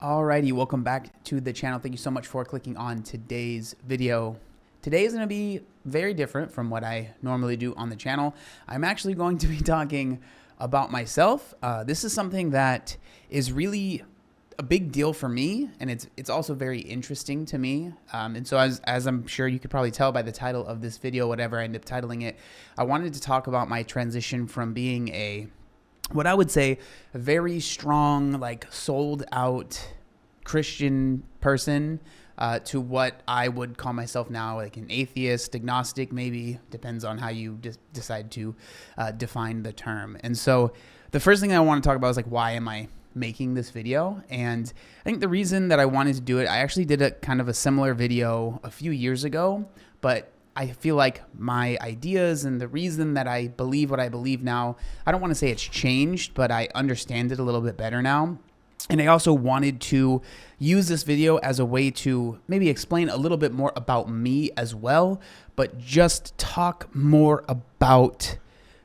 Alrighty, welcome back to the channel. Thank you so much for clicking on today's video. Today is going to be very different from what I normally do on the channel. I'm actually going to be talking about myself. This is something that is really a big deal for me, and it's also very interesting to me. And so as I'm sure you could probably tell by the title of this video, whatever I end up titling it, I wanted to talk about my transition from being what I would say a very strong, like sold out Christian person to what I would call myself now, like an atheist, agnostic, maybe depends on how you decide to define the term. And so the first thing I want to talk about is like, why am I making this video? And I think the reason that I wanted to do it, I actually did a kind of a similar video a few years ago, but I feel like my ideas and the reason that I believe what I believe now, I don't want to say it's changed, but I understand it a little bit better now. And I also wanted to use this video as a way to maybe explain a little bit more about me as well, but just talk more about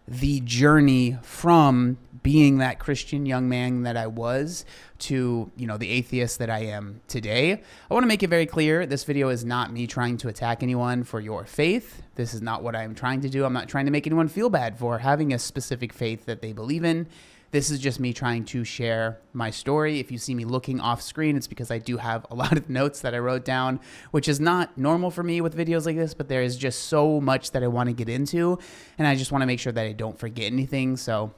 the journey from being that Christian young man that I was to, the atheist that I am today. I want to make it very clear, this video is not me trying to attack anyone for your faith. This is not what I'm trying to do. I'm not trying to make anyone feel bad for having a specific faith that they believe in. This is just me trying to share my story. If you see me looking off screen, it's because I do have a lot of notes that I wrote down, which is not normal for me with videos like this, but there is just so much that I want to get into, and I just want to make sure that I don't forget anything. So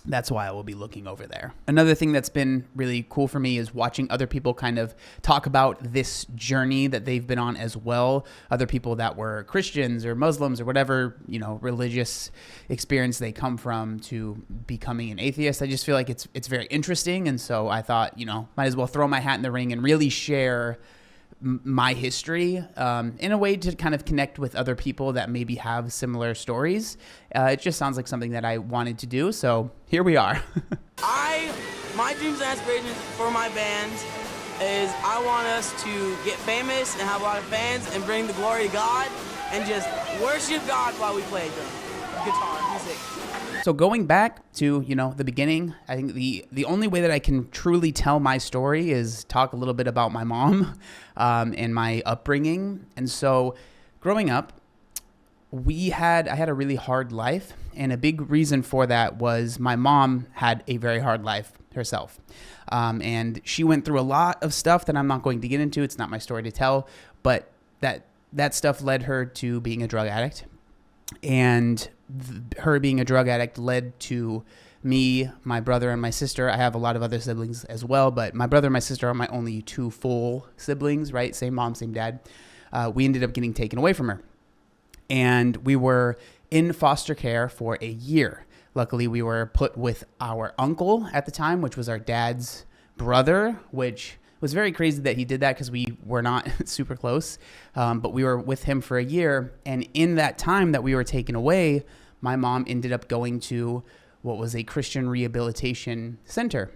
that's why I will be looking over there. Another thing that's been really cool for me is watching other people kind of talk about this journey that they've been on as well. Other people that were Christians or Muslims or whatever, religious experience they come from to becoming an atheist. I just feel like it's very interesting. And so I thought, might as well throw my hat in the ring and really share my history in a way to kind of connect with other people that maybe have similar stories. It just sounds like something that I wanted to do, so here we are. My dreams and aspirations for my band is I want us to get famous and have a lot of fans and bring the glory to God and just worship God while we play guitar music. So going back to, the beginning, I think the only way that I can truly tell my story is talk a little bit about my mom and my upbringing. And so growing up, I had a really hard life. And a big reason for that was my mom had a very hard life herself. And she went through a lot of stuff that I'm not going to get into. It's not my story to tell, but that stuff led her to being a drug addict. And her being a drug addict led to me, my brother, and my sister. I have a lot of other siblings as well, but my brother and my sister are my only two full siblings, right? Same mom, same dad. We ended up getting taken away from her. And we were in foster care for a year. Luckily, we were put with our uncle at the time, which was our dad's brother, which was very crazy that he did that because we were not super close, but we were with him for a year. And in that time that we were taken away, my mom ended up going to what was a Christian rehabilitation center.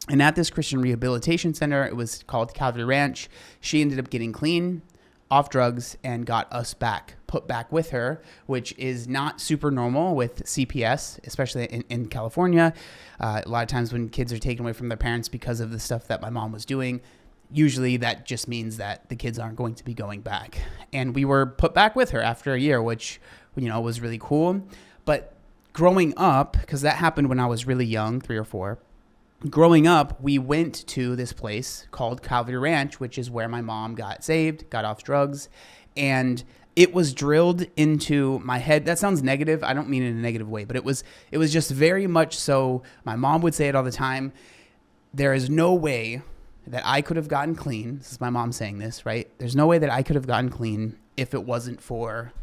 And at this Christian rehabilitation center, it was called Calvary Ranch. She ended up getting clean, off drugs, and got us put back with her, which is not super normal with CPS, especially in California. A lot of times when kids are taken away from their parents because of the stuff that my mom was doing, usually that just means that the kids aren't going to be going back. And we were put back with her after a year, which, was really cool. But growing up, because that happened when I was really young, 3 or 4, growing up, we went to this place called Calvary Ranch, which is where my mom got saved, got off drugs, and it was drilled into my head. That sounds negative. I don't mean it in a negative way, but it was just very much so. My mom would say it all the time. There is no way that I could have gotten clean. This is my mom saying this, right? There's no way that I could have gotten clean if it wasn't for,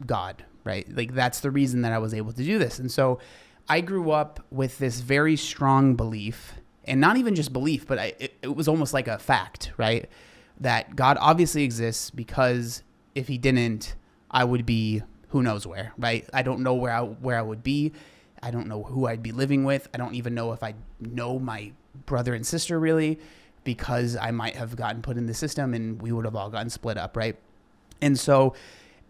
God, right? Like that's the reason that I was able to do this. And so I grew up with this very strong belief, and not even just belief, but it was almost like a fact, right? That God obviously exists, because if he didn't, I would be who knows where, right? I don't know where I would be. I don't know who I'd be living with. I don't even know if I know my brother and sister really, because I might have gotten put in the system and we would have all gotten split up, right? And so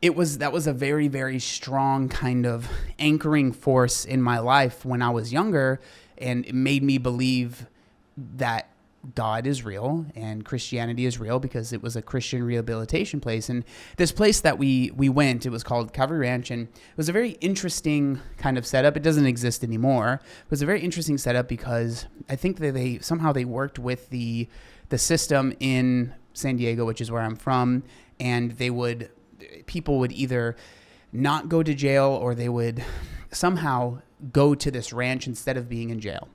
that was a very, very strong kind of anchoring force in my life when I was younger, and it made me believe that God is real and Christianity is real because it was a Christian rehabilitation place. And this place that we went, it was called Calvary Ranch, and it was a very interesting kind of setup. It doesn't exist anymore. It was a very interesting setup because I think that they worked with the system in San Diego, which is where I'm from, and people would either not go to jail or they would somehow go to this ranch instead of being in jail,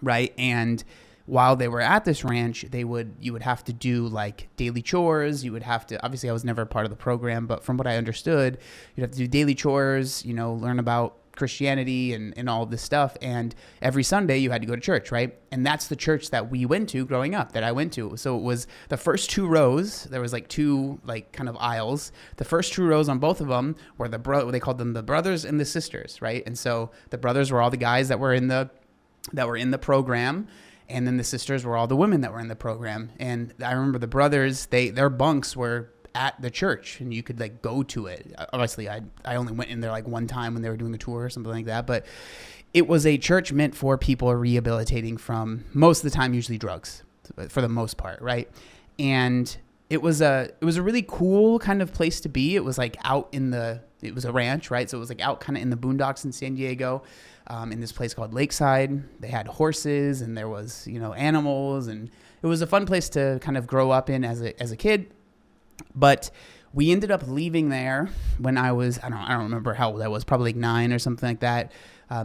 right? And while they were at this ranch, you would have to do like daily chores. You would have to, obviously I was never a part of the program, but from what I understood, you'd have to do daily chores, learn about Christianity and all of this stuff. And every Sunday you had to go to church, right? And that's the church that we went to growing up, that I went to. So it was the first two rows. There was like two like kind of aisles. The first two rows on both of them were they called them the brothers and the sisters, right? And so the brothers were all the guys that were in the program. And then the sisters were all the women that were in the program. And I remember the brothers, their bunks were at the church and you could like go to it. Obviously I only went in there like one time when they were doing a tour or something like that, but it was a church meant for people rehabilitating from, most of the time, usually drugs for the most part. Right. And it was a really cool kind of place to be. It was like it was a ranch, right? So it was like out kind of in the boondocks in San Diego, in this place called Lakeside. They had horses and there was, animals, and it was a fun place to kind of grow up in as a kid. But we ended up leaving there when I don't remember how old I was, probably like 9 or something like that,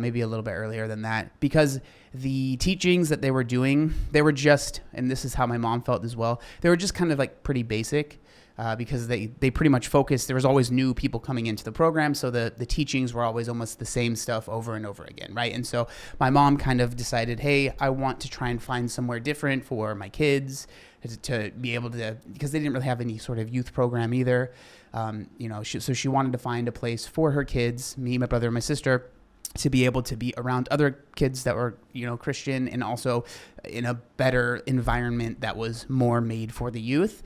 maybe a little bit earlier than that, because the teachings that they were doing, they were just, and this is how my mom felt as well, they were just kind of like pretty basic. Because they pretty much focused, there was always new people coming into the program, so the teachings were always almost the same stuff over and over again, right? And so my mom kind of decided, hey, I want to try and find somewhere different for my kids to be able to, because they didn't really have any sort of youth program either. So she wanted to find a place for her kids, me, my brother, and my sister, to be able to be around other kids that were, Christian, and also in a better environment that was more made for the youth.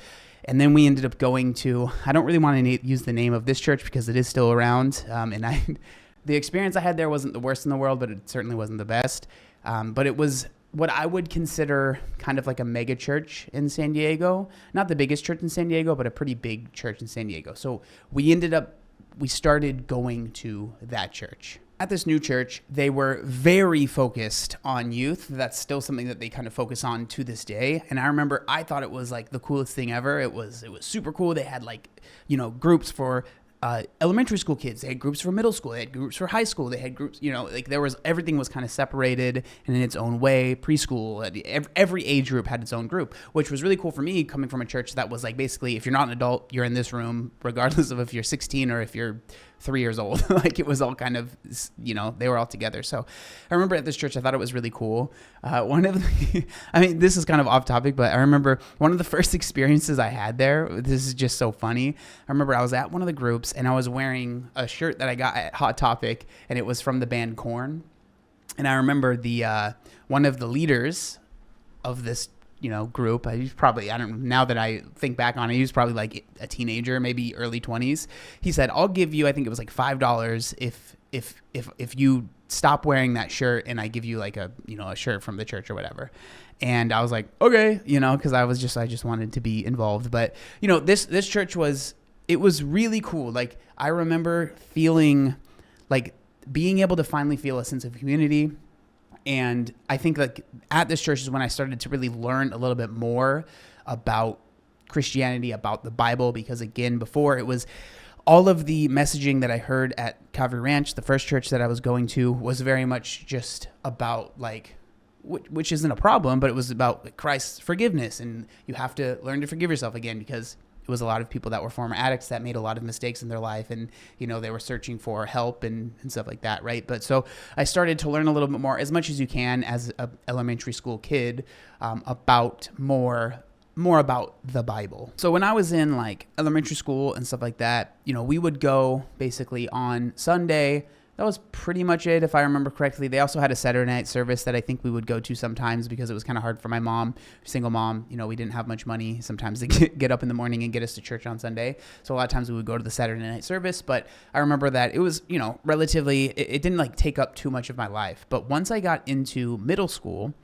And then we ended up going to, I don't really want to use the name of this church because it is still around. The experience I had there wasn't the worst in the world, but it certainly wasn't the best. But it was what I would consider kind of like a mega church in San Diego. Not the biggest church in San Diego, but a pretty big church in San Diego. So we started going to that church. At this new church, they were very focused on youth. That's still something that they kind of focus on to this day. And I remember I thought it was like the coolest thing ever. It was super cool. They had like, groups for elementary school kids. They had groups for middle school. They had groups for high school. They had groups, everything was kind of separated and in its own way. Preschool, every age group had its own group, which was really cool for me coming from a church that was like, basically, if you're not an adult, you're in this room, regardless of if you're 16 or if you're 3 years old. Like it was all kind of, they were all together. So I remember at this church, I thought it was really cool. This is kind of off topic, but I remember one of the first experiences I had there. This is just so funny. I remember I was at one of the groups and I was wearing a shirt that I got at Hot Topic, and it was from the band Korn. And I remember one of the leaders of this group. Now that I think back on it, he was probably like a teenager, maybe early 20s. He said, I'll give you, I think it was like $5 if you stop wearing that shirt and I give you like a shirt from the church or whatever. And I was like, okay, cause I just wanted to be involved. But this church was really cool. Like I remember feeling like being able to finally feel a sense of community. And I think like at this church is when I started to really learn a little bit more about Christianity, about the Bible, because again, before it was all of the messaging that I heard at Calvary Ranch, the first church that I was going to, was very much just about like, which isn't a problem, but it was about Christ's forgiveness, and you have to learn to forgive yourself again, because it was a lot of people that were former addicts that made a lot of mistakes in their life, and they were searching for help and stuff like that, right? But so I started to learn a little bit more, as much as you can as an elementary school kid, about more about the Bible. So when I was in like elementary school and stuff like that, we would go basically on Sunday. That was pretty much it, if I remember correctly. They also had a Saturday night service that I think we would go to sometimes, because it was kind of hard for my mom, single mom. We didn't have much money sometimes to get up in the morning and get us to church on Sunday. So a lot of times we would go to the Saturday night service. But I remember that it was, relatively, it didn't like take up too much of my life. But once I got into middle school,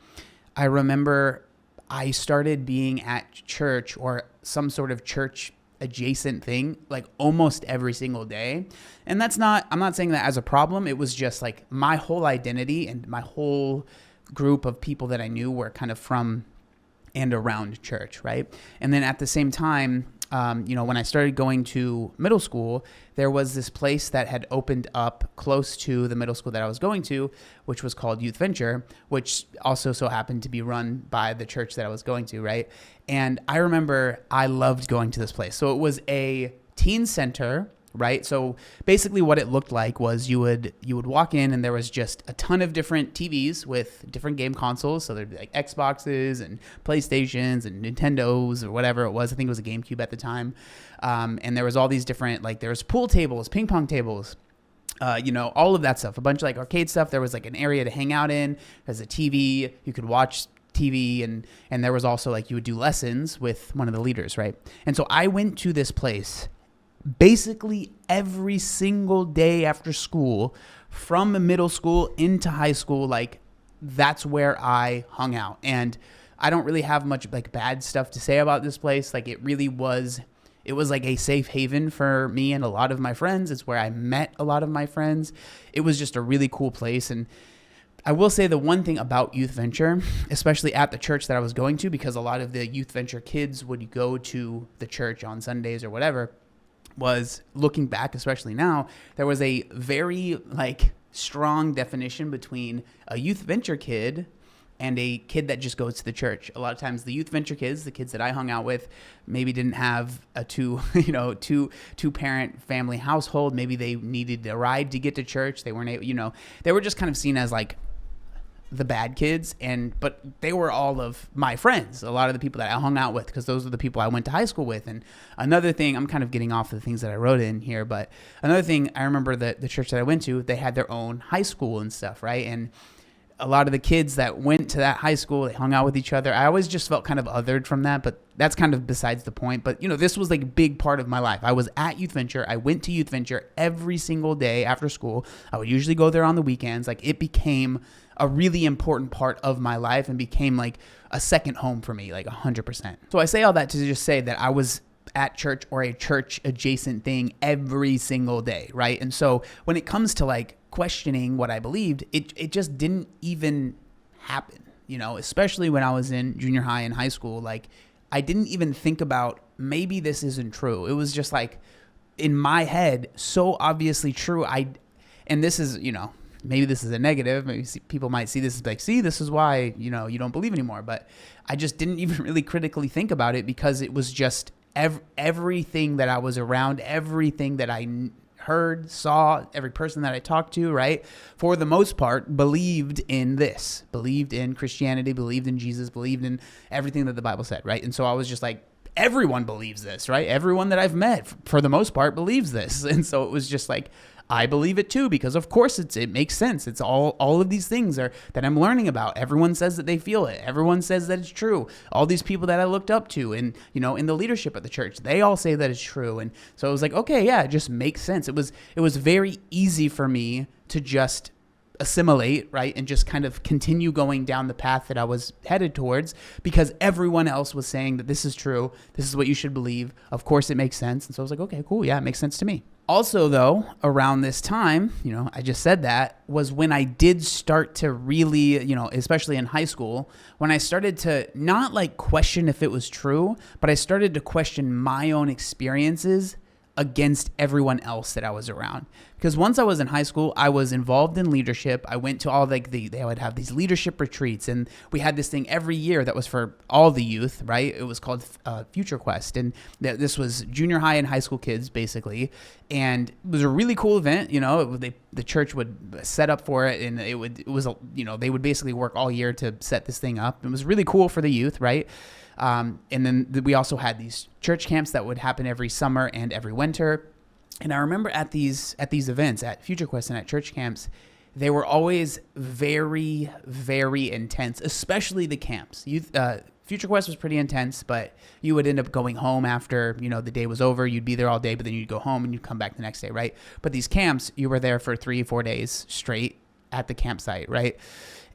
I remember I started being at church or some sort of church adjacent thing like almost every single day. And I'm not saying that as a problem. It was just like my whole identity and my whole group of people that I knew were kind of from and around church, right? And then at the same time, when I started going to middle school, there was this place that had opened up close to the middle school that I was going to, which was called Youth Venture, which also so happened to be run by the church that I was going to, right? And I remember I loved going to this place. So it was a teen center, right? So basically what it looked like was you would walk in and there was just a ton of different TVs with different game consoles. So there'd be like Xboxes and PlayStations and Nintendos or whatever it was. I think it was a GameCube at the time. And there was all these different, like there's pool tables, ping pong tables, all of that stuff, a bunch of like arcade stuff. There was like an area to hang out in. There's a TV. You could watch TV and there was also like you would do lessons with one of the leaders, right? And so I went to this place basically every single day after school, from middle school into high school. Like that's where I hung out. And I don't really have much like bad stuff to say about this place. Like it was like a safe haven for me and a lot of my friends. It's where I met a lot of my friends. It was just a really cool place. And I will say the one thing about Youth Venture, especially at the church that I was going to, because a lot of the Youth Venture kids would go to the church on Sundays or whatever, was looking back, especially now, there was a very like strong definition between a Youth Venture kid and a kid that just goes to the church. A lot of times the Youth Venture kids, the kids that I hung out with, maybe didn't have a two parent family household. Maybe they needed a ride to get to church. They weren't able, they were just kind of seen as like the bad kids, but they were all of my friends, a lot of the people that I hung out with, because those are the people I went to high school with. And another thing, I'm kind of getting off of the things that I wrote in here, but another thing, I remember that the church that I went to, they had their own high school and stuff, right? And a lot of the kids that went to that high school, they hung out with each other. I always just felt kind of othered from that, but that's kind of besides the point. But, this was like a big part of my life. I was at Youth Venture. I went to Youth Venture every single day after school. I would usually go there on the weekends. Like it became a really important part of my life and became like a second home for me, like 100%. So I say all that to just say that I was at church or a church adjacent thing every single day, right? And so when it comes to like questioning what I believed, it just didn't even happen, especially when I was in junior high and high school. Like I didn't even think about maybe this isn't true. It was just like in my head, so obviously true. And this is, maybe this is a negative. Maybe people might see this as like, see, this is why, you don't believe anymore. But I just didn't even really critically think about it, because it was just everything that I was around, everything that I heard, saw, every person that I talked to, right, for the most part, believed in this, believed in Christianity, believed in Jesus, believed in everything that the Bible said, right? And so I was just like, everyone believes this, right? Everyone that I've met, for the most part, believes this. And so it was just like, I believe it too, because of course it makes sense. It's all of these things that I'm learning about. Everyone says that they feel it. Everyone says that it's true. All these people that I looked up to and, in the leadership of the church, they all say that it's true. And so it was like, okay, yeah, it just makes sense. It was very easy for me to just assimilate, right? And just kind of continue going down the path that I was headed towards, because everyone else was saying that this is true. This is what you should believe. Of course it makes sense. And so I was like, okay, cool. Yeah, it makes sense to me. Also, though, around this time, I just said that, was when I did start to really, especially in high school, when I started to not like question if it was true, but I started to question my own experiences against everyone else that I was around. Because once I was in high school, I was involved in leadership. I went to all they would have these leadership retreats, and we had this thing every year that was for all the youth, right? It was called Future Quest, and this was junior high and high school kids basically, and it was a really cool event. The church would set up for it, and they would basically work all year to set this thing up. It was really cool for the youth, right? And then we also had these church camps that would happen every summer and every winter. And I remember at these events, at Future Quest and at church camps, they were always very, very intense, especially the camps. Future Quest was pretty intense, but you would end up going home after, the day was over. You'd be there all day, but then you'd go home and you'd come back the next day, right? But these camps, you were there for 3-4 days straight at the campsite, right?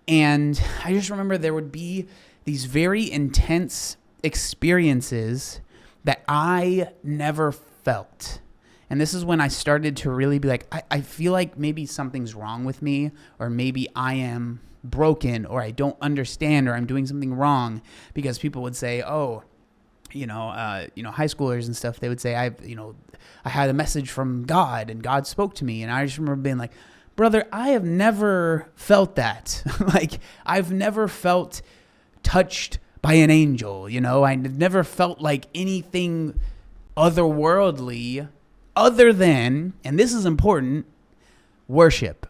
And I just remember there would be these very intense experiences that I never felt. And this is when I started to really be like, I feel like maybe something's wrong with me, or maybe I am broken, or I don't understand, or I'm doing something wrong. Because people would say, oh, high schoolers and stuff, they would say, I had a message from God and God spoke to me. And I just remember being like, brother, I have never felt that. Like, I've never felt touched by an angel, I've never felt like anything otherworldly other than, and this is important, worship.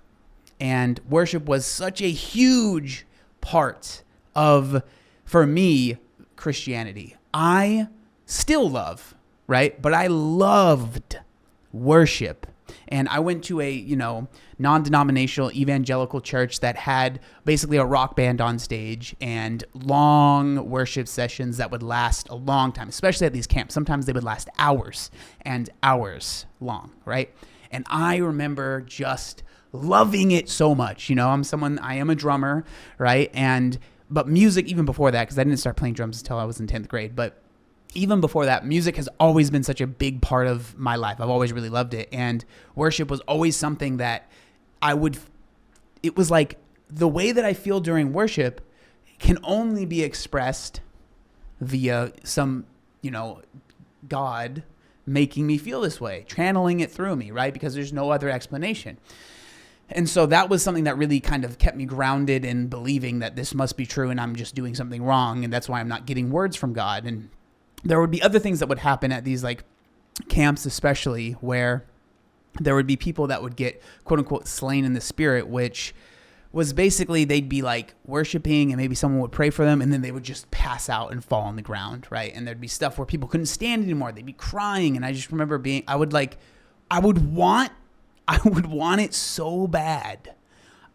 And worship was such a huge part of, for me, Christianity. I still love, right? But I loved worship. And I went to a, non-denominational evangelical church that had basically a rock band on stage and long worship sessions that would last a long time, especially at these camps. Sometimes they would last hours and hours long, right? And I remember just loving it so much. I am a drummer, right? But music, even before that, because I didn't start playing drums until I was in 10th grade, but even before that, music has always been such a big part of my life. I've always really loved it. And worship was always something that it was like the way that I feel during worship can only be expressed via some, God making me feel this way, channeling it through me, right? Because there's no other explanation. And so that was something that really kind of kept me grounded in believing that this must be true and I'm just doing something wrong. And that's why I'm not getting words from God. And there would be other things that would happen at these like camps, especially where there would be people that would get quote unquote slain in the spirit, which was basically they'd be like worshiping and maybe someone would pray for them and then they would just pass out and fall on the ground, right? And there'd be stuff where people couldn't stand anymore. They'd be crying. And I just remember I would want it so bad.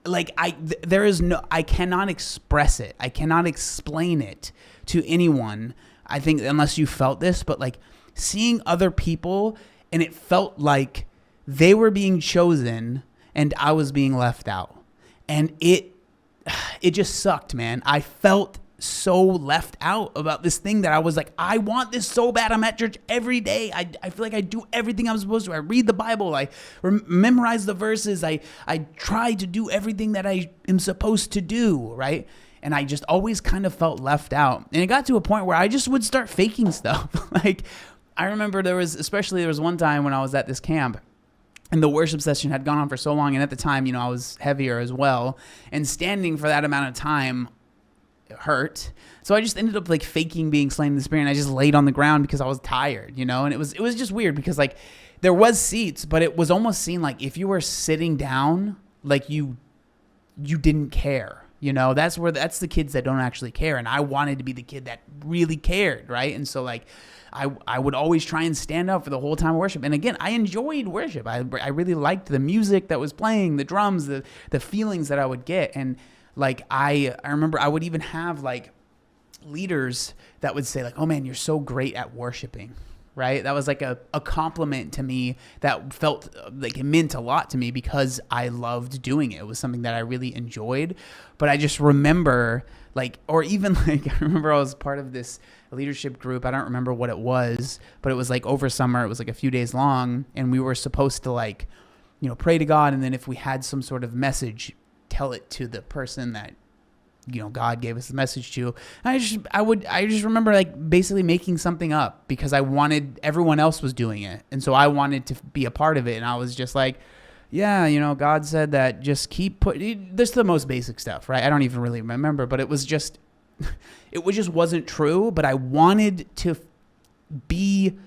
Like I cannot express it. I cannot explain it to anyone. I think unless you felt this, but like seeing other people and it felt like they were being chosen and I was being left out. And it just sucked, man. I felt so left out about this thing that I was like, I want this so bad. I'm at church every day. I feel like I do everything I'm supposed to. I read the Bible. I memorize the verses. I try to do everything that I am supposed to do, right? And I just always kind of felt left out. And it got to a point where I just would start faking stuff. Like, I remember there was one time when I was at this camp and the worship session had gone on for so long. And at the time, I was heavier as well. And standing for that amount of time hurt. So I just ended up like faking being slain in the spirit. And I just laid on the ground because I was tired, and it was just weird because like there was seats, but it was almost seen like if you were sitting down, like you didn't care. That's the kids that don't actually care. And I wanted to be the kid that really cared, right? And so like I would always try and stand up for the whole time of worship. And again, I enjoyed worship. I really liked the music that was playing, the drums, the feelings that I would get. And like I remember I would even have like leaders that would say like, oh man, you're so great at worshiping. Right? That was like a compliment to me that felt like it meant a lot to me because I loved doing it. It was something that I really enjoyed. But I just remember I remember I was part of this leadership group. I don't remember what it was, but it was like over summer. It was like a few days long. And we were supposed to like, pray to God. And then if we had some sort of message, tell it to the person that God gave us the message to. I just remember like basically making something up because I wanted everyone else was doing it. And so I wanted to be a part of it. And I was just like, yeah, God said that just keep this is the most basic stuff, right? I don't even really remember, but it just wasn't true, but I wanted to be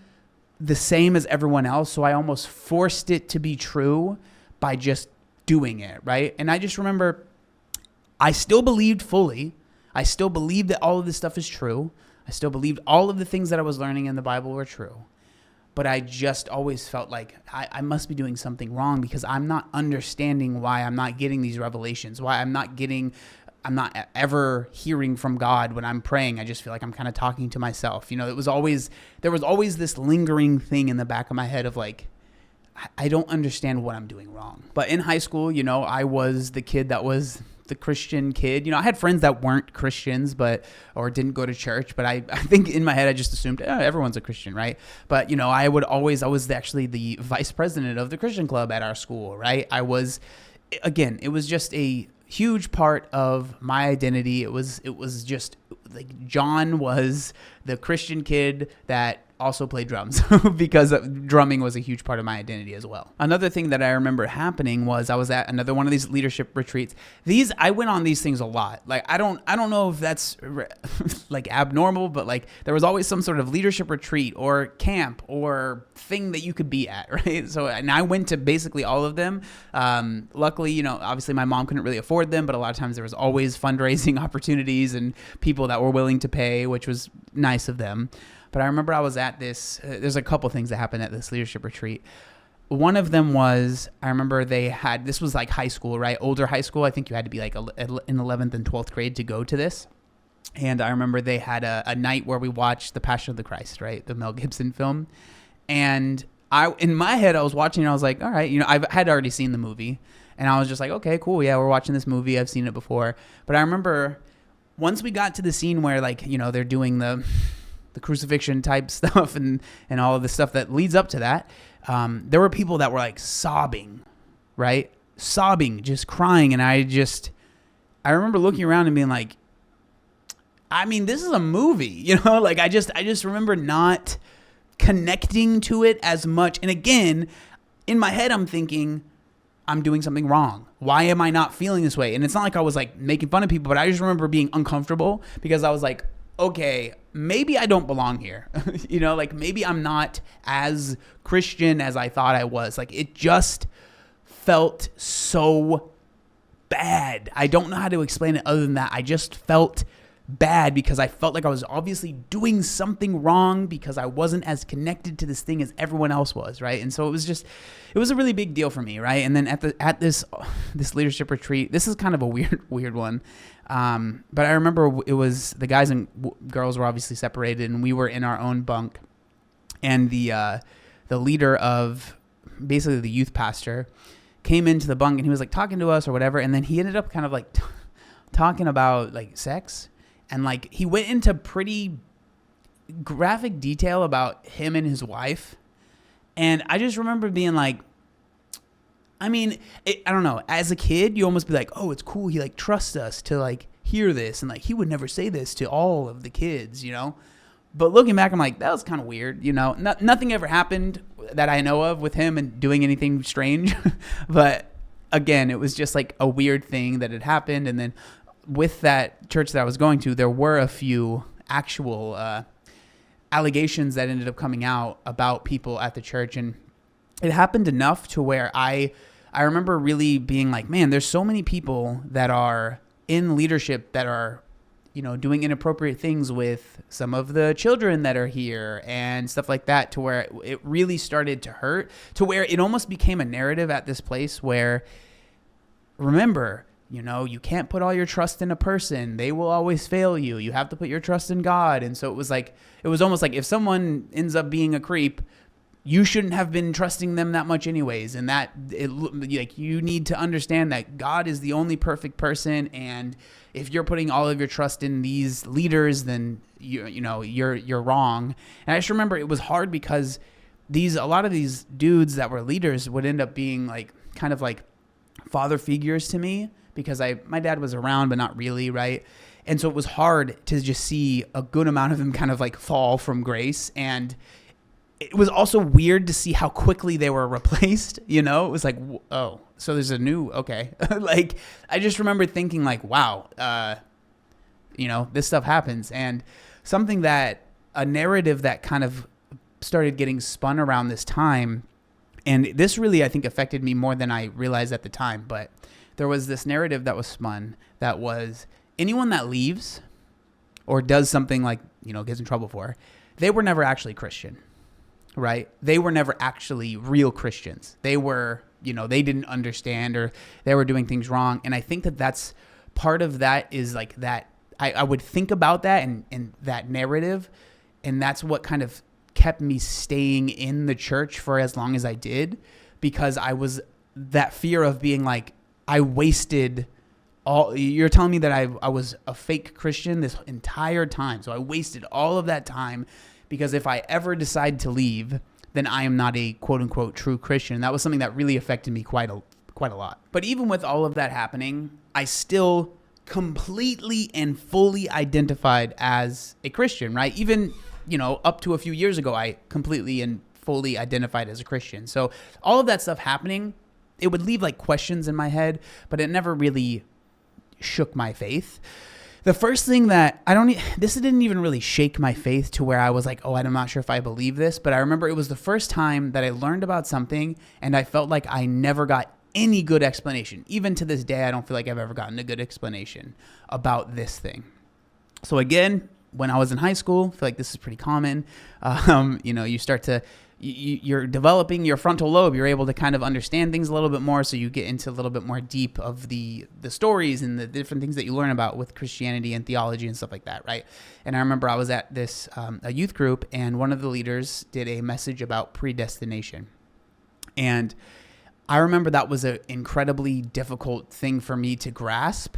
the same as everyone else. So I almost forced it to be true by just doing it. Right. And I just remember I still believed fully. I still believed that all of this stuff is true. I still believed all of the things that I was learning in the Bible were true. But I just always felt like I must be doing something wrong because I'm not understanding why I'm not getting these revelations, why I'm not ever hearing from God when I'm praying. I just feel like I'm kind of talking to myself. There was always this lingering thing in the back of my head of like, I don't understand what I'm doing wrong. But in high school, I was the kid that was the Christian kid. I had friends that weren't Christians, or didn't go to church, but I think in my head I just assumed everyone's a Christian, right? But I was actually the vice president of the Christian club at our school, right? It was just a huge part of my identity. It was just like John was the Christian kid that also played drums because drumming was a huge part of my identity as well. Another thing that I remember happening was I was at another one of these leadership retreats. I went on these things a lot. Like I don't know if that's like abnormal, but like there was always some sort of leadership retreat or camp or thing that you could be at, right? So, and I went to basically all of them. Luckily, obviously my mom couldn't really afford them, but a lot of times there was always fundraising opportunities and people that were willing to pay, which was nice of them. But I remember I was at this, there's a couple things that happened at this leadership retreat. One of them was, I remember this was like high school, right? Older high school. I think you had to be like in 11th and 12th grade to go to this. And I remember they had a night where we watched The Passion of the Christ, right? The Mel Gibson film. And in my head, I was watching and I was like, all right, I had already seen the movie. And I was just like, okay, cool. Yeah, we're watching this movie. I've seen it before. But I remember once we got to the scene where like, they're doing the crucifixion type stuff and all of the stuff that leads up to that, there were people that were like sobbing, right? Sobbing, just crying. And I remember looking around and being like, this is a movie, like I just remember not connecting to it as much. And again, in my head, I'm thinking, I'm doing something wrong. Why am I not feeling this way? And it's not like I was like making fun of people, but I just remember being uncomfortable because I was like, okay, maybe I don't belong here. Like maybe I'm not as Christian as I thought I was. Like it just felt so bad. I don't know how to explain it other than that. I just felt bad because I felt like I was obviously doing something wrong because I wasn't as connected to this thing as everyone else was, right? And so it was a really big deal for me, right? And then at this leadership retreat, this is kind of a weird one. But I remember it was the guys and girls were obviously separated and we were in our own bunk, and the leader of basically the youth pastor came into the bunk and he was like talking to us or whatever. And then he ended up kind of like talking about like sex. And like he went into pretty graphic detail about him and his wife. And I just remember being like, I don't know. As a kid, you almost be like, oh, it's cool. He like trusts us to like hear this. And like, he would never say this to all of the kids, But looking back, I'm like, that was kind of weird, Nothing ever happened that I know of with him and doing anything strange. But again, it was just like a weird thing that had happened. And then with that church that I was going to, there were a few actual allegations that ended up coming out about people at the church. And it happened enough to where I remember really being like, man, there's so many people that are in leadership that are, doing inappropriate things with some of the children that are here and stuff like that, to where it really started to hurt, to where it almost became a narrative at this place where, remember, you can't put all your trust in a person. They will always fail you. You have to put your trust in God. And so it was almost like if someone ends up being a creep, you shouldn't have been trusting them that much anyways. And you need to understand that God is the only perfect person. And if you're putting all of your trust in these leaders, then you're wrong. And I just remember it was hard because a lot of these dudes that were leaders would end up being like kind of like father figures to me, because my dad was around, but not really, right? And so it was hard to just see a good amount of them kind of like fall from grace. And it was also weird to see how quickly they were replaced, It was like, oh, so there's a new, okay. Like, I just remember thinking like, wow, this stuff happens. And a narrative that kind of started getting spun around this time, and this really, I think, affected me more than I realized at the time, but there was this narrative that was spun that was anyone that leaves or does something like, gets in trouble for, they were never actually Christian, right? They were never actually real Christians. They were, they didn't understand, or they were doing things wrong. And I think that that's part of that is like that. I would think about that and that narrative. And that's what kind of kept me staying in the church for as long as I did, because I was that fear of being like, I wasted you're telling me that I was a fake Christian this entire time. So I wasted all of that time because if I ever decide to leave, then I am not a quote unquote true Christian. That was something that really affected me quite a lot. But even with all of that happening, I still completely and fully identified as a Christian, right? Even, up to a few years ago, I completely and fully identified as a Christian. So all of that stuff happening, it would leave like questions in my head, but it never really shook my faith. The first thing that this didn't even really shake my faith to where I was like, oh, I'm not sure if I believe this, but I remember it was the first time that I learned about something and I felt like I never got any good explanation. Even to this day, I don't feel like I've ever gotten a good explanation about this thing. So again, when I was in high school, I feel like this is pretty common. You start to you're developing your frontal lobe. You're able to kind of understand things a little bit more. So you get into a little bit more deep of the stories and the different things that you learn about with Christianity and theology and stuff like that, right? And I remember I was at this a youth group, and one of the leaders did a message about predestination. And I remember that was an incredibly difficult thing for me to grasp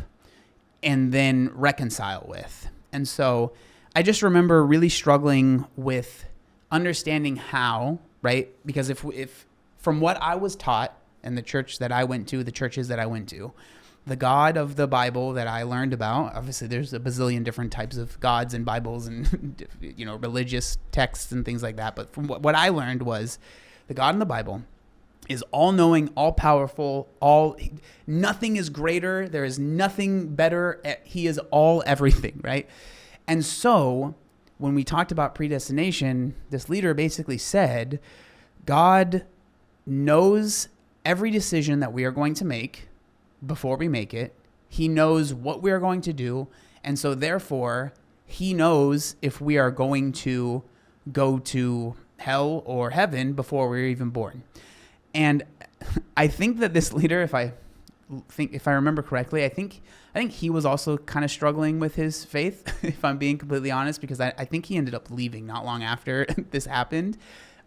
and then reconcile with. And so I just remember really struggling with understanding how, right? Because if from what I was taught in the church that I went to, the churches that I went to, the God of the Bible that I learned about, obviously there's a bazillion different types of gods and Bibles and, religious texts and things like that. But from what I learned was the God in the Bible is all-knowing, all-powerful, nothing is greater. There is nothing better. He is all everything, right? And so when we talked about predestination, this leader basically said, God knows every decision that we are going to make before we make it. He knows what we are going to do. And so therefore, he knows if we are going to go to hell or heaven before we're even born. And I think that this leader, if I remember correctly, I think he was also kind of struggling with his faith, if I'm being completely honest, because I think he ended up leaving not long after this happened.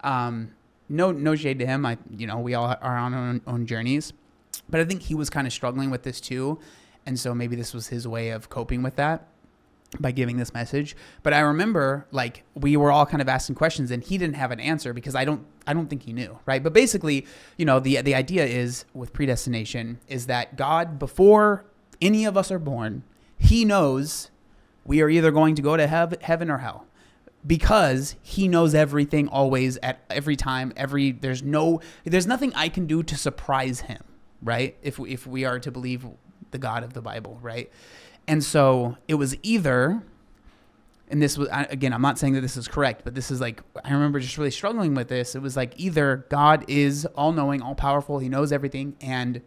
No shade to him. We all are on our own journeys, but I think he was kind of struggling with this too. And so maybe this was his way of coping with that by giving this message. But I remember we were all kind of asking questions and he didn't have an answer because I don't think he knew, right? But basically, the idea is with predestination is that God, before any of us are born, he knows we are either going to go to heaven or hell because he knows everything always at every time, there's nothing I can do to surprise him, right? If we are to believe the God of the Bible, right? And so it was either, and this was, again, I'm not saying that this is correct, but this is I remember just really struggling with this. It was either God is all-knowing, all-powerful, he knows everything, and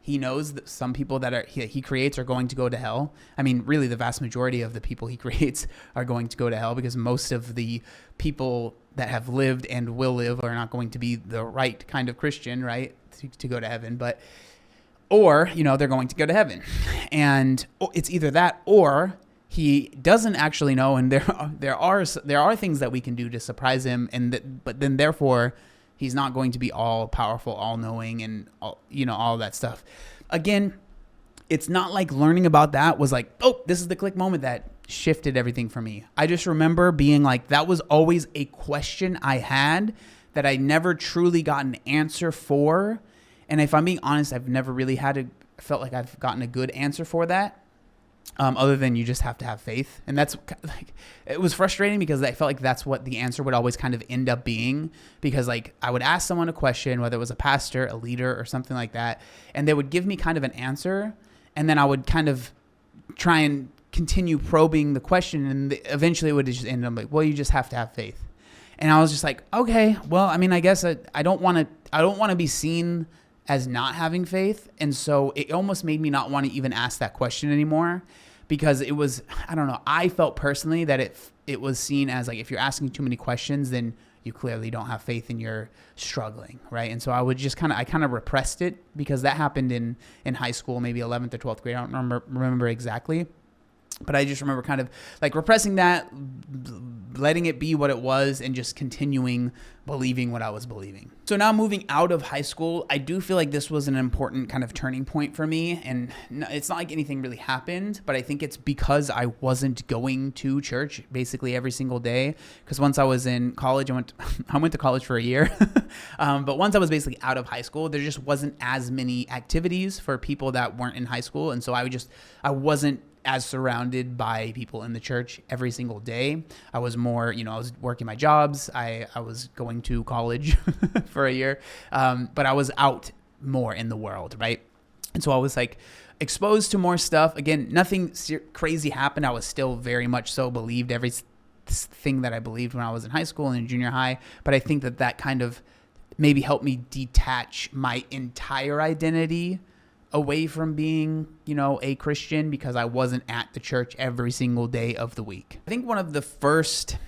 he knows that some people that he creates are going to go to hell. I mean, really, the vast majority of the people he creates are going to go to hell because most of the people that have lived and will live are not going to be the right kind of Christian, right, to go to heaven. Or, they're going to go to heaven. And it's either that or he doesn't actually know, and there are things that we can do to surprise him, but then therefore he's not going to be all powerful, all knowing, and all that stuff. Again, it's not like learning about that was this is the click moment that shifted everything for me. I just remember being that was always a question I had that I never truly got an answer for. And if I'm being honest, I've never really felt like I've gotten a good answer for that. Other than you just have to have faith. And that's it was frustrating because I felt like that's what the answer would always kind of end up being, because I would ask someone a question, whether it was a pastor, a leader, or something like that, and they would give me kind of an answer, and then I would kind of try and continue probing the question, and eventually it would just end up well, you just have to have faith. And I was just okay, well, I mean, I guess I don't want to be seen as not having faith. And so it almost made me not want to even ask that question anymore, because it was, I don't know, I felt personally that it was seen as if you're asking too many questions, then you clearly don't have faith and you're struggling, right? And so I would just I kind of repressed it, because that happened in high school, maybe 11th or 12th grade. I don't remember exactly. But I just remember kind of repressing that, letting it be what it was and just continuing believing what I was believing. So now moving out of high school, I do feel like this was an important kind of turning point for me. And it's not like anything really happened, but I think it's because I wasn't going to church basically every single day. Because once I was in college, I went to college for a year. But once I was basically out of high school, there just wasn't as many activities for people that weren't in high school. And so I wasn't as surrounded by people in the church every single day. I was more, I was working my jobs. I was going to college for a year. But I was out more in the world, right? And so I was like exposed to more stuff. Again, nothing crazy happened. I was still very much so believed everything that I believed when I was in high school and in junior high. But I think that kind of maybe helped me detach my entire identity away from being, a Christian, because I wasn't at the church every single day of the week. I think one of the first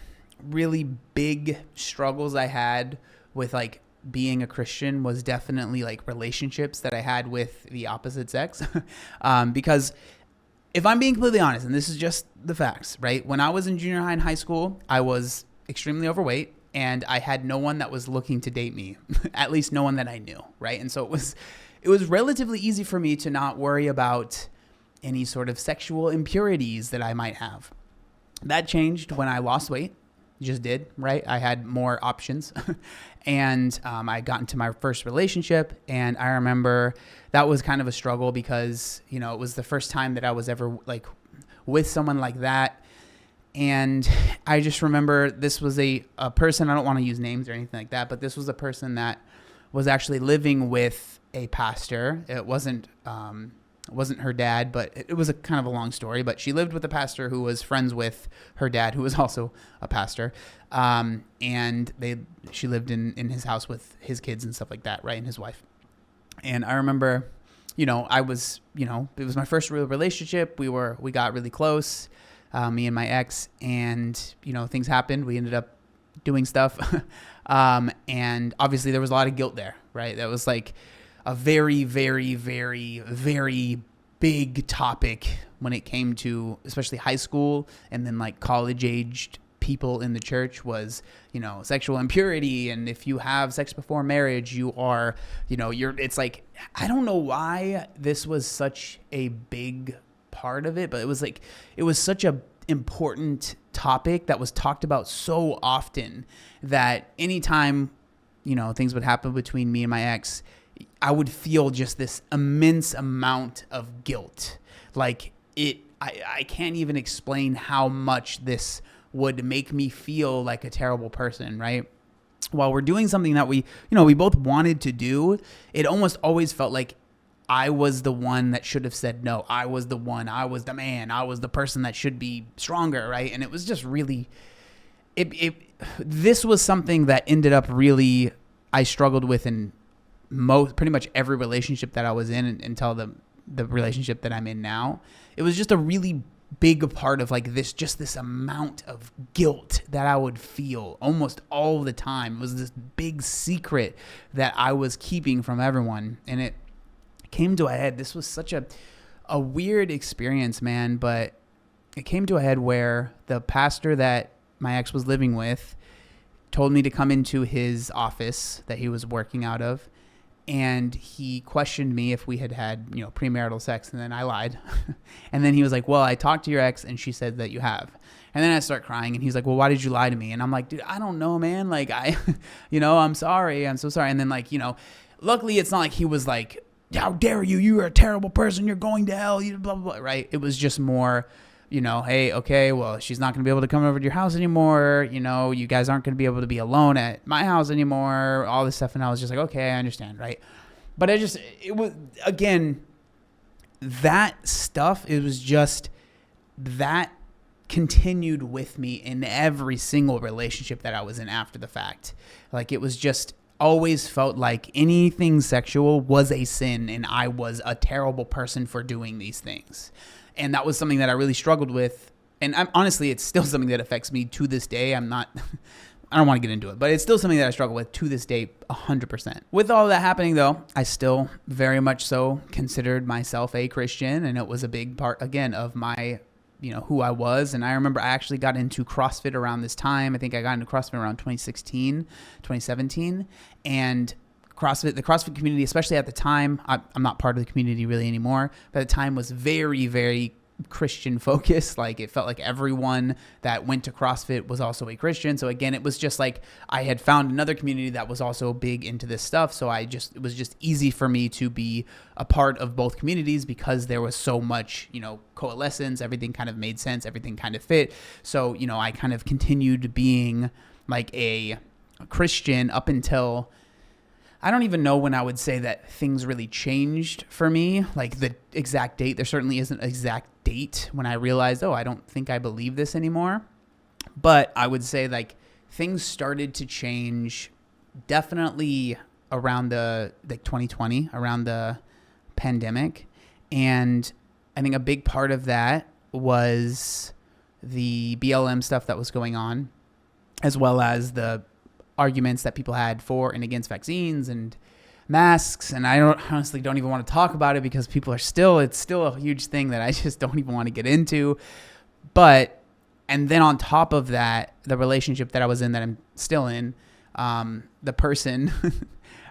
really big struggles I had with like being a Christian was definitely like relationships that I had with the opposite sex. Because if I'm being completely honest, and this is just the facts, right? When I was in junior high and high school, I was extremely overweight and I had no one that was looking to date me, at least no one that I knew, right? And so it was relatively easy for me to not worry about any sort of sexual impurities that I might have. That changed when I lost weight. It just did, right? I had more options. And I got into my first relationship. And I remember that was kind of a struggle because, it was the first time that I was ever like with someone like that. And I just remember this was a person, I don't want to use names or anything like that, but this was a person that was actually living with a pastor. It wasn't her dad, but it was a kind of a long story. But she lived with a pastor who was friends with her dad, who was also a pastor. And she lived in his house with his kids and stuff like that, right, and his wife. And I remember, I was, it was my first real relationship. We got really close, me and my ex, and things happened. We ended up doing stuff, and obviously there was a lot of guilt there, right? That was like a very, very, very, very big topic when it came to especially high school and then like college-aged people in the church was, sexual impurity. And if you have sex before marriage, you are, it's like, I don't know why this was such a big part of it, but it was such a important topic that was talked about so often that anytime, things would happen between me and my ex, I would feel just this immense amount of guilt. Like I can't even explain how much this would make me feel like a terrible person, right? While we're doing something that we both wanted to do, it almost always felt like I was the one that should have said no. I was the man, I was the person that should be stronger, right? And it was just really, this was something that ended up really, I struggled with in pretty much every relationship that I was in until the relationship that I'm in now. It was just a really big part of like this amount of guilt that I would feel almost all the time. It was this big secret that I was keeping from everyone, and it came to a head. This was such a weird experience, man, but it came to a head where the pastor that my ex was living with told me to come into his office that he was working out of, and he questioned me if we had premarital sex, and then I lied. And then he was like, well, I talked to your ex and she said that you have. And then I start crying, and he's like, well, why did you lie to me? And I'm like, dude, I don't know, man. Like, I'm sorry. I'm so sorry. And then luckily it's not like he was like, how dare you? You are a terrible person. You're going to hell. You blah, blah, blah, right? It was just more, hey, okay, well, she's not going to be able to come over to your house anymore. You guys aren't going to be able to be alone at my house anymore, all this stuff. And I was just like, okay, I understand, right? But it was, again, that stuff, it was just, that continued with me in every single relationship that I was in after the fact. Like, it was just always felt like anything sexual was a sin and I was a terrible person for doing these things. And that was something that I really struggled with. And honestly, it's still something that affects me to this day. I don't want to get into it, but it's still something that I struggle with to this day, 100%. With all that happening, though, I still very much so considered myself a Christian. And it was a big part, again, of my who I was. And I remember I actually got into CrossFit around this time. I think I got into CrossFit around 2016, 2017. And the CrossFit community, especially at the time, I'm not part of the community really anymore, but at the time was very, very Christian focused. Like it felt like everyone that went to CrossFit was also a Christian. So again, it was just like I had found another community that was also big into this stuff. So it was just easy for me to be a part of both communities because there was so much, coalescence, everything kind of made sense, everything kind of fit. So, I kind of continued being like a Christian up until I don't even know when I would say that things really changed for me, like the exact date. There certainly isn't an exact date when I realized, I don't think I believe this anymore. But I would say like things started to change definitely around the 2020, around the pandemic. And I think a big part of that was the BLM stuff that was going on, as well as the arguments that people had for and against vaccines and masks. And I honestly don't even want to talk about it because it's still a huge thing that I just don't even want to get into. And then on top of that, the relationship that I was in, that I'm still in, the person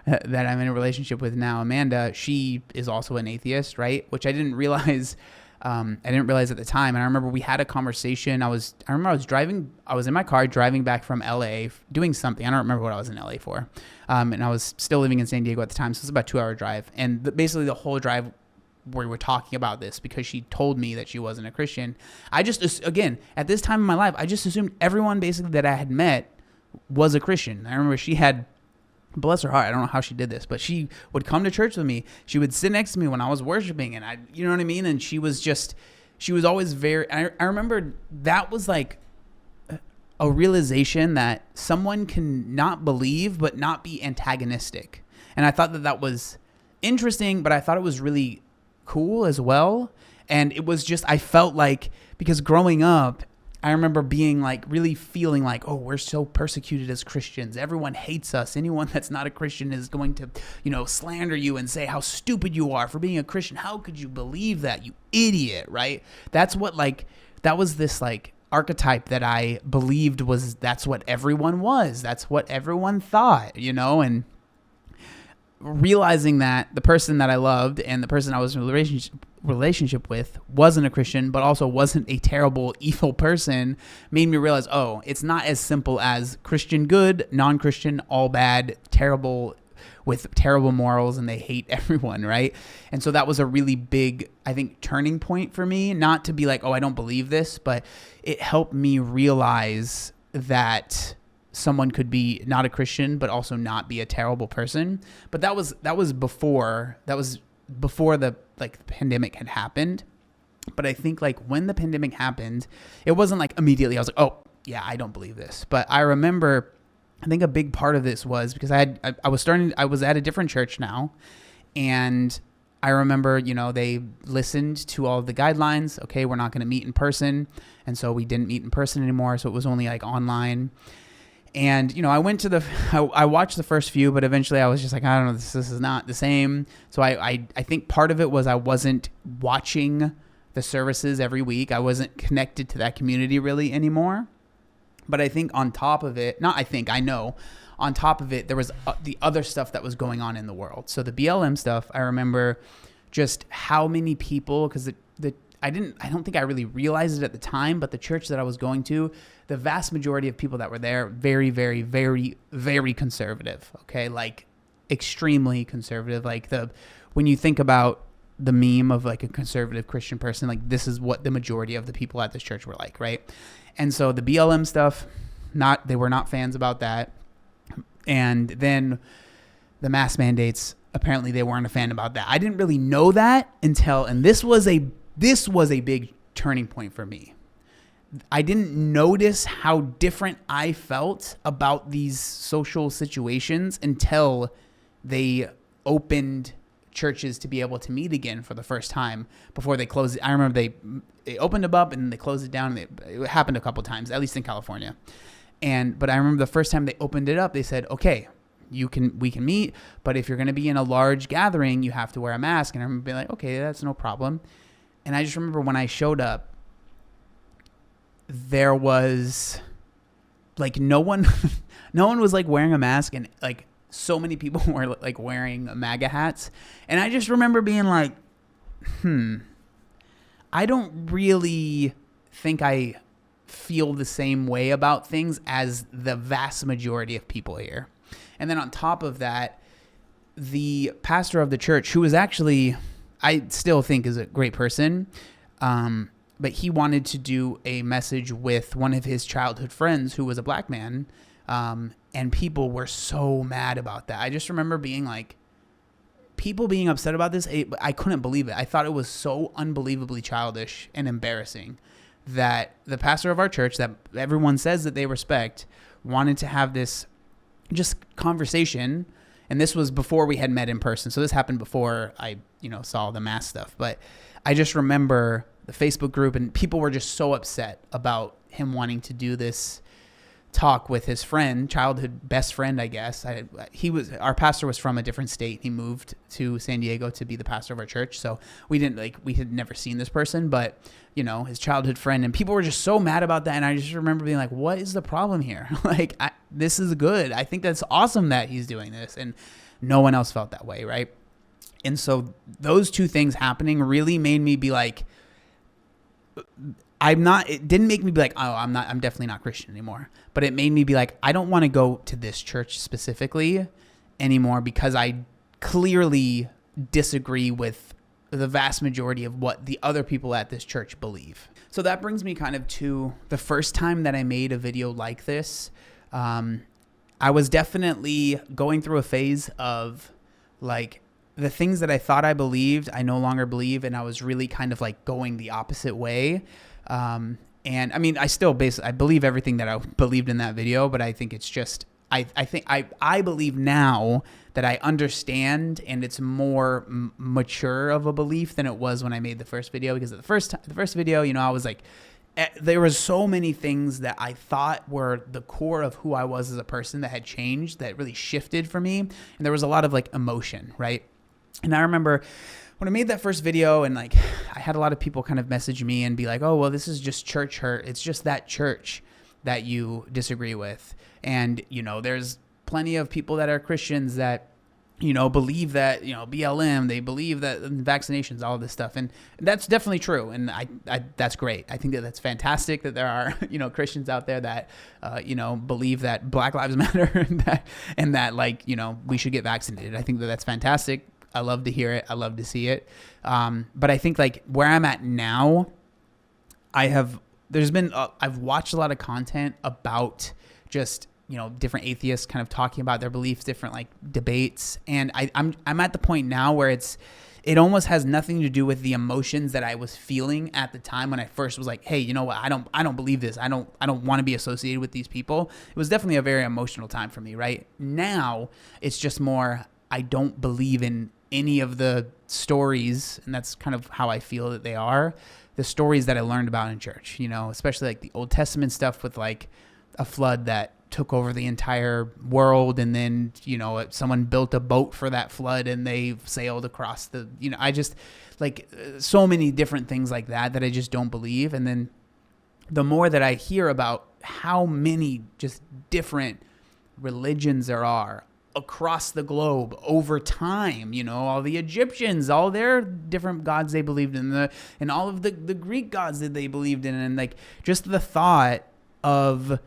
that I'm in a relationship with now, Amanda, she is also an atheist, right? Which I didn't realize. I didn't realize at the time. And I remember we had a conversation. I was in my car driving back from LA doing something. I don't remember what I was in LA for. And I was still living in San Diego at the time. So it was about a 2-hour drive. And basically the whole drive we were talking about this because she told me that she wasn't a Christian. Again, at this time in my life, I just assumed everyone basically that I had met was a Christian. I remember she had, bless her heart, I don't know how she did this, but she would come to church with me. She would sit next to me when I was worshiping, and you know what I mean? And she was always very, I remember that was like a realization that someone can not believe, but not be antagonistic. And I thought that was interesting, but I thought it was really cool as well. And it was just, I felt like, because growing up, I remember being like, really feeling like, we're so persecuted as Christians. Everyone hates us. Anyone that's not a Christian is going to, slander you and say how stupid you are for being a Christian. How could you believe that, you idiot, right? That was this like archetype that I believed that's what everyone was. That's what everyone thought, and realizing that the person that I loved and the person I was in a relationship with wasn't a Christian, but also wasn't a terrible, evil person, made me realize, it's not as simple as Christian good, non-Christian, all bad, terrible, with terrible morals, and they hate everyone, right? And so that was a really big, I think, turning point for me, not to be like, I don't believe this, but it helped me realize that someone could be not a Christian, but also not be a terrible person. But that was before the pandemic had happened. But I think like when the pandemic happened, it wasn't like immediately I was like, I don't believe this. But I remember, I think a big part of this was because I was at a different church now, and I remember, they listened to all of the guidelines. Okay, we're not going to meet in person. And so we didn't meet in person anymore. So it was only like online. And, I went to I watched the first few, but eventually I was just like, I don't know, this is not the same. So I think part of it was I wasn't watching the services every week. I wasn't connected to that community really anymore. But I think on top of it, I know, on top of it, there was the other stuff that was going on in the world. So the BLM stuff, I remember just how many people, because I don't think I really realized it at the time, but the church that I was going to, the vast majority of people that were there, very, very, very, very conservative. Okay. Like extremely conservative. Like when you think about the meme of like a conservative Christian person, like this is what the majority of the people at this church were like. Right. And so the BLM stuff, they were not fans about that. And then the mask mandates, apparently they weren't a fan about that. I didn't really know that until, and this was a big turning point for me. I didn't notice how different I felt about these social situations until they opened churches to be able to meet again for the first time before they closed it. I remember they opened them up and they closed it down. It happened a couple times, at least in California. But I remember the first time they opened it up, they said, okay, we can meet, but if you're going to be in a large gathering, you have to wear a mask. And I remember being like, okay, that's no problem. And I just remember when I showed up, there was like no one was like wearing a mask, and like so many people were like wearing MAGA hats. And I just remember being like, I don't really think I feel the same way about things as the vast majority of people here. And then on top of that, the pastor of the church, who was actually, I still think is a great person, but he wanted to do a message with one of his childhood friends who was a black man, and people were so mad about that. I just remember being like, people being upset about this, I couldn't believe it. I thought it was so unbelievably childish and embarrassing that the pastor of our church, that everyone says that they respect, wanted to have this just conversation. And this was before we had met in person. So this happened before I, saw the mask stuff. But I just remember the Facebook group, and people were just so upset about him wanting to do this talk with his friend, childhood best friend, I guess. Our pastor was from a different state. He moved to San Diego to be the pastor of our church. So we had never seen this person, but his childhood friend, and people were just so mad about that. And I just remember being like, what is the problem here? Like, this is good. I think that's awesome that he's doing this. And no one else felt that way. Right. And so those two things happening really made me be like, it didn't make me be like, oh, I'm definitely not Christian anymore. But it made me be like, I don't want to go to this church specifically anymore, because I clearly disagree with the vast majority of what the other people at this church believe. So that brings me kind of to the first time that I made a video like this. I was definitely going through a phase of like, the things that I thought I believed, I no longer believe. And I was really kind of like going the opposite way. And I mean, I believe everything that I believed in that video, but I think it's just, I believe now that I understand, and it's more mature of a belief than it was when I made the first video. Because the first video, I was like, there was so many things that I thought were the core of who I was as a person that had changed, that really shifted for me. And there was a lot of like emotion, right? And I remember when I made that first video, and like I had a lot of people kind of message me and be like, oh, well, this is just church hurt. It's just that church that you disagree with. And, there's plenty of people that are Christians that, believe that, BLM, they believe that vaccinations, all of this stuff. And that's definitely true. And I that's great. I think that that's fantastic that there are, Christians out there that, believe that Black Lives Matter and that like, we should get vaccinated. I think that that's fantastic. I love to hear it. I love to see it. But I think like where I'm at now, I've watched a lot of content about just, different atheists kind of talking about their beliefs, different like debates. And I'm at the point now where it almost has nothing to do with the emotions that I was feeling at the time when I first was like, hey, you know what? I don't believe this. I don't want to be associated with these people. It was definitely a very emotional time for me. Right now, it's just more, I don't believe in any of the stories, and that's kind of how I feel that they are, the stories that I learned about in church, especially like the Old Testament stuff with like a flood that took over the entire world, and then, someone built a boat for that flood and they sailed across the, I just like so many different things like that I just don't believe. And then the more that I hear about how many just different religions there are across the globe over time, all the Egyptians, all their different gods they believed in, and all of the Greek gods that they believed in, and like just the thought of,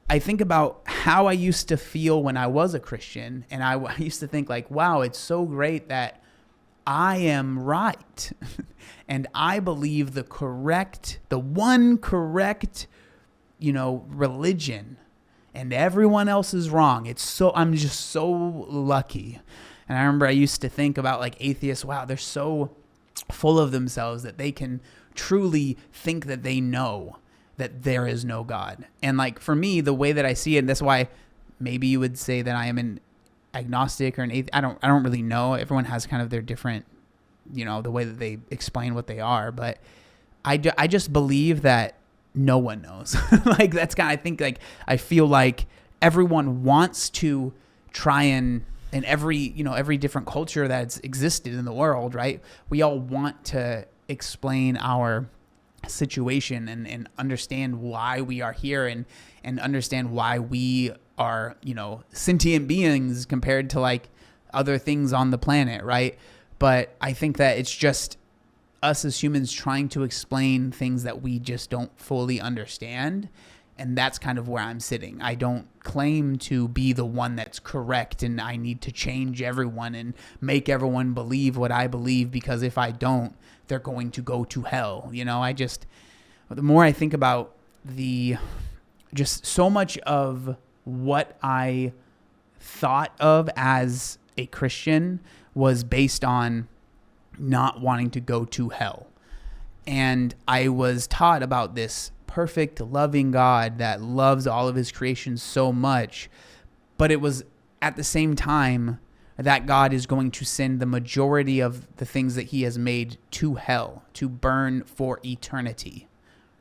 I think about how I used to feel when I was a Christian, and I used to think like, wow, it's so great that I am right and I believe the one correct, religion, and everyone else is wrong. I'm just so lucky. And I remember I used to think about like atheists, wow, they're so full of themselves that they can truly think that they know that there is no God. And like for me, the way that I see it, and that's why maybe you would say that I am an agnostic or an atheist. I don't really know. Everyone has kind of their different, the way that they explain what they are. But I just believe that no one knows. Like that's kind of, I think like, I feel like everyone wants to try and in every different culture that's existed in the world, right? We all want to explain our situation and understand why we are here and understand why we are, sentient beings compared to like other things on the planet, right? But I think that it's just us as humans trying to explain things that we just don't fully understand. And that's kind of where I'm sitting. I don't claim to be the one that's correct and I need to change everyone and make everyone believe what I believe, because if I don't, they're going to go to hell. The more I think about just so much of what I thought of as a Christian was based on not wanting to go to hell. And I was taught about this perfect, loving God that loves all of his creation so much, but it was at the same time that God is going to send the majority of the things that he has made to hell to burn for eternity,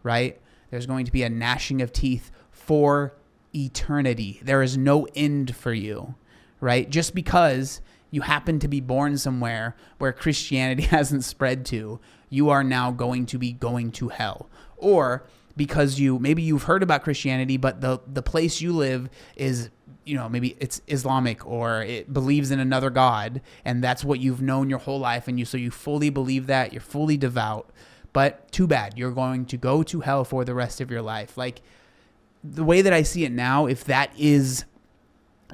right? There's going to be a gnashing of teeth for eternity. There is no end for you, right? Just because you happen to be born somewhere where Christianity hasn't spread to, you are now going to be going to hell. Or because maybe you've heard about Christianity, but the place you live is, maybe it's Islamic or it believes in another God, and that's what you've known your whole life, and so you fully believe that, you're fully devout. But too bad, you're going to go to hell for the rest of your life. Like, the way that I see it now, if that is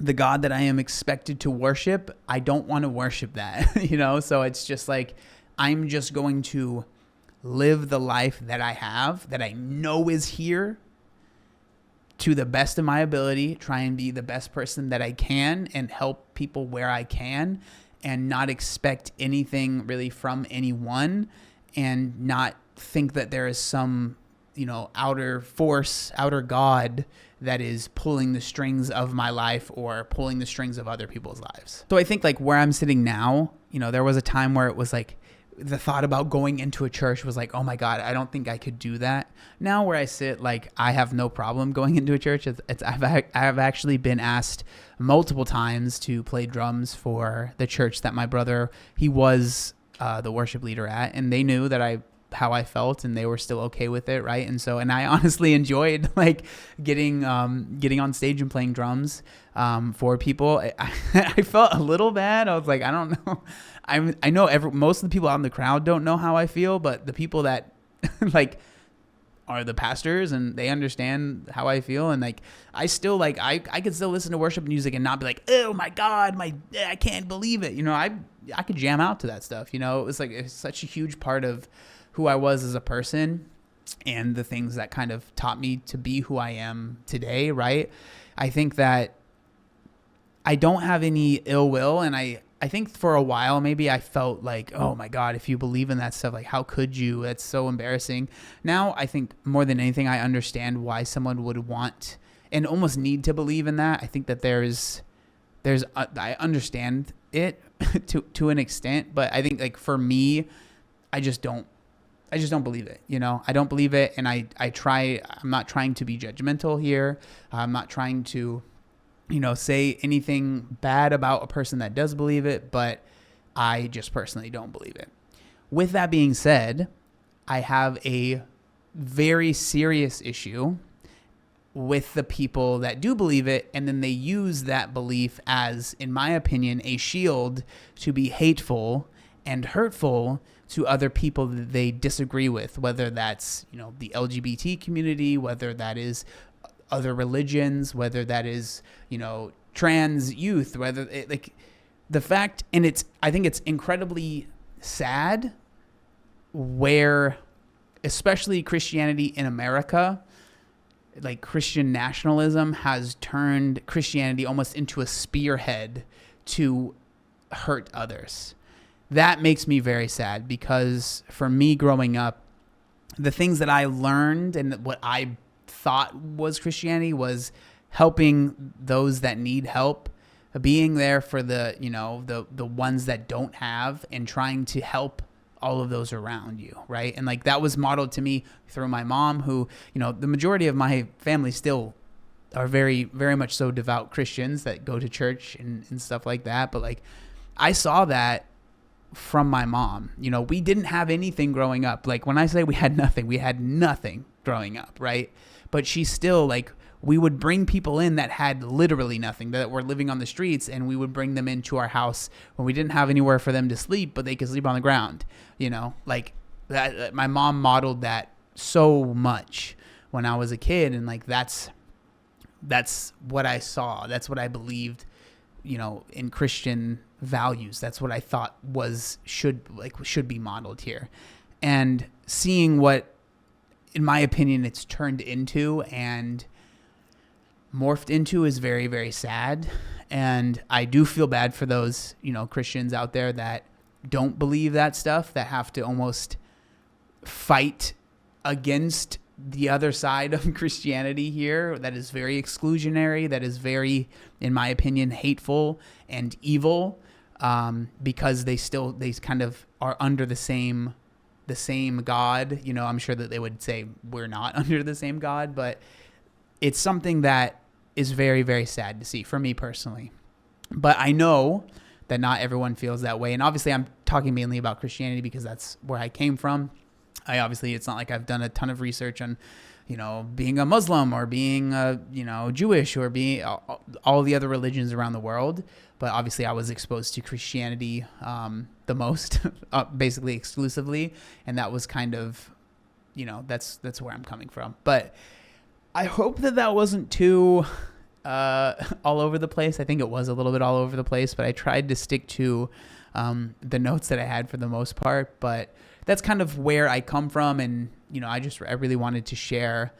the God that I am expected to worship, I don't want to worship that, So it's just like, I'm just going to live the life that I have, that I know is here, to the best of my ability, try and be the best person that I can and help people where I can, and not expect anything really from anyone, and not think that there is some, outer force, outer God that is pulling the strings of my life or pulling the strings of other people's lives. So I think like where I'm sitting now, there was a time where it was like, the thought about going into a church was like, oh my God, I don't think I could do that. Now where I sit, like, I have no problem going into a church. I've actually been asked multiple times to play drums for the church that my brother, he was the worship leader at, and they knew that how I felt, and they were still okay with it, right? And I honestly enjoyed like getting on stage and playing drums for people. I felt a little bad. I was like, I don't know. I know most of the people out in the crowd don't know how I feel, but the people that like are the pastors and they understand how I feel, and like I still like I could still listen to worship music and not be like, oh my God, I can't believe it. I could jam out to that stuff. It was like, it's such a huge part of who I was as a person and the things that kind of taught me to be who I am today, right? I think that I don't have any ill will, and I think for a while maybe I felt like, oh my God, if you believe in that stuff, like how could you? That's so embarrassing. Now I think more than anything I understand why someone would want and almost need to believe in that. I think that I understand it to an extent, but I think like for me, I just don't believe it. I don't believe it. And I'm not trying to be judgmental here. I'm not trying to, say anything bad about a person that does believe it, but I just personally don't believe it. With that being said, I have a very serious issue with the people that do believe it, and then they use that belief as, in my opinion, a shield to be hateful and hurtful to other people that they disagree with, whether that's, the LGBT community, whether that is other religions, whether that is, trans youth, whether it, like the fact, and I think it's incredibly sad where, especially Christianity in America, like Christian nationalism has turned Christianity almost into a spearhead to hurt others. That makes me very sad, because for me growing up, the things that I learned and what I thought was Christianity was helping those that need help, being there for the ones that don't have, and trying to help all of those around you, right? And like that was modeled to me through my mom, who, the majority of my family still are very, very much so devout Christians that go to church and stuff like that. But like I saw that from my mom. We didn't have anything growing up. Like, when I say we had nothing growing up, right? But she still, like, we would bring people in that had literally nothing, that were living on the streets, and we would bring them into our house when we didn't have anywhere for them to sleep, but they could sleep on the ground, like that. My mom modeled that so much when I was a kid, and like that's what I saw. That's what I believed, in Christian values. That's what I thought should be modeled here. And seeing what, in my opinion, it's turned into and morphed into is very, very sad. And I do feel bad for those, Christians out there that don't believe that stuff, that have to almost fight against the other side of Christianity here, that is very exclusionary, that is very, in my opinion, hateful and evil, because they kind of are under the same God. I'm sure that they would say we're not under the same God, but it's something that is very, very sad to see for me personally. But I know that not everyone feels that way. And obviously I'm talking mainly about Christianity because that's where I came from. It's not like I've done a ton of research on, being a Muslim or being, Jewish or being all the other religions around the world. But obviously I was exposed to Christianity the most, basically exclusively. And that was kind of, that's where I'm coming from. But I hope that wasn't too all over the place. I think it was a little bit all over the place, but I tried to stick to the notes that I had for the most part. But that's kind of where I come from. And, I really wanted to share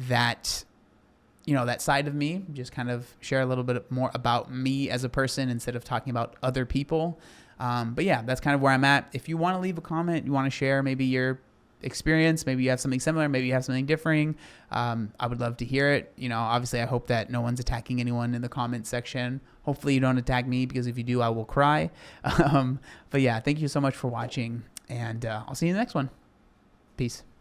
that, that side of me, just kind of share a little bit more about me as a person instead of talking about other people. But yeah, that's kind of where I'm at. If you want to leave a comment, you want to share maybe your experience, maybe you have something similar, maybe you have something differing, I would love to hear it. Obviously I hope that no one's attacking anyone in the comment section. Hopefully you don't attack me, because if you do, I will cry. But yeah, thank you so much for watching, and I'll see you in the next one. Peace.